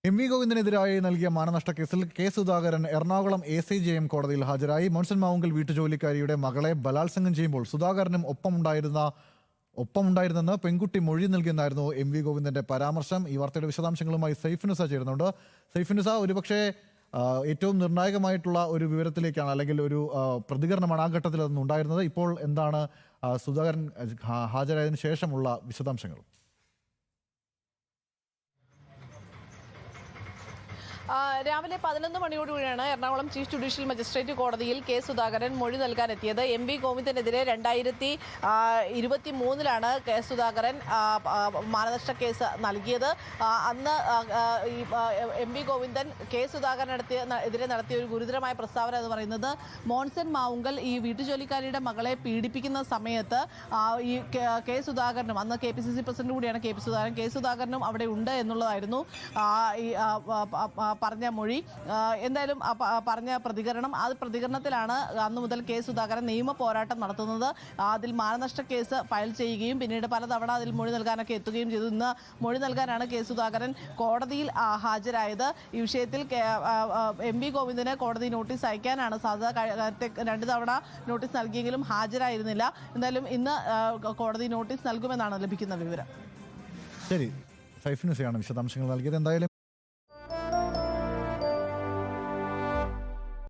MV. ഗോവിന്ദനെതിരായി നൽകിയ മാനനഷ്ട കേസിൽ K Sudhakaran Ernakulam ACJM കോടതിയിൽ ഹാജരായി. മോൺസൺ മാവുങ്കൽ വീട്ടുജോലിക്കാരിയുടെ മകളെ ബലാത്സംഗം ചെയ്യുമ്പോൾ സുധാകരനും ഒപ്പമുണ്ടായിരുന്നെന്ന് പെൺകുട്ടി മൊഴി നൽകിയെന്നായിരുന്നു എം.വി. ഗോവിന്ദന്റെ പരാമർശം. ഈ വാർത്തയുടെ വിശദാംശങ്ങളുമായി സൈഫുനിസ ചേരുന്നുണ്ട്. സൈഫുനിസ, ഒരുപക്ഷെ ഏറ്റവും നിർണായകമായിട്ടുള്ള ഒരു വിവരത്തിലേക്കാണ്, അല്ലെങ്കിൽ ഒരു പ്രതികരണമാണ് ആ ഘട്ടത്തിൽ അതൊന്നും ഉണ്ടായിരുന്നത്. ഇപ്പോൾ എന്താണ് സുധാകരൻ ഹാജരായതിനു ശേഷമുള്ള വിശദാംശങ്ങൾ? രാവിലെ 11 മണിയോടുകൂടിയാണ് എറണാകുളം ചീഫ് ജുഡീഷ്യൽ മജിസ്ട്രേറ്റ് കോടതിയിൽ കെ സുധാകരൻ മൊഴി നൽകാനെത്തിയത്. എം.വി. ഗോവിന്ദനെതിരെ 2023 കെ സുധാകരൻ മാനനഷ്ട കേസ് നൽകിയത്. അന്ന് ഈ എം.വി. ഗോവിന്ദൻ കെ സുധാകരനെതിരെ നടത്തിയ ഒരു ഗുരുതരമായ പ്രസ്താവന എന്ന് പറയുന്നത്, മോൺസൺ മാവുങ്കൽ ഈ വീട്ടുജോലിക്കാരിയുടെ മകളെ പീഡിപ്പിക്കുന്ന സമയത്ത് ഈ കെ സുധാകരനും, അന്ന് KPCC പ്രസിഡന്റ് കൂടിയാണ് കെ സുധാകരനും അവിടെ ഉണ്ട് എന്നുള്ളതായിരുന്നു ഈ പറഞ്ഞ മൊഴി. എന്തായാലും പറഞ്ഞ പ്രതികരണം, ആ പ്രതികരണത്തിലാണ് അന്നു മുതൽ കെ സുധാകരൻ നിയമ പോരാട്ടം നടത്തുന്നത്. അതിൽ മാനനഷ്ട കേസ് ഫയൽ ചെയ്യുകയും പിന്നീട് പലതവണ അതിൽ മൊഴി നൽകാനൊക്കെ എത്തുകയും ചെയ്തു. ഇന്ന് മൊഴി നൽകാനാണ് കെ സുധാകരൻ കോടതിയിൽ ഹാജരായത്. ഈ വിഷയത്തിൽ എം.വി. ഗോവിന്ദന് കോടതി നോട്ടീസ് അയക്കാനാണ് സാധ്യത. 2 തവണ നോട്ടീസ് നൽകിയെങ്കിലും ഹാജരായിരുന്നില്ല. എന്തായാലും ഇന്ന് കോടതി നോട്ടീസ് നൽകുമെന്നാണ് ലഭിക്കുന്ന വിവരം. ശരി, സൈഫുനിസയാണ് വിശദാംശങ്ങൾ നൽകിയത്. എന്തായാലും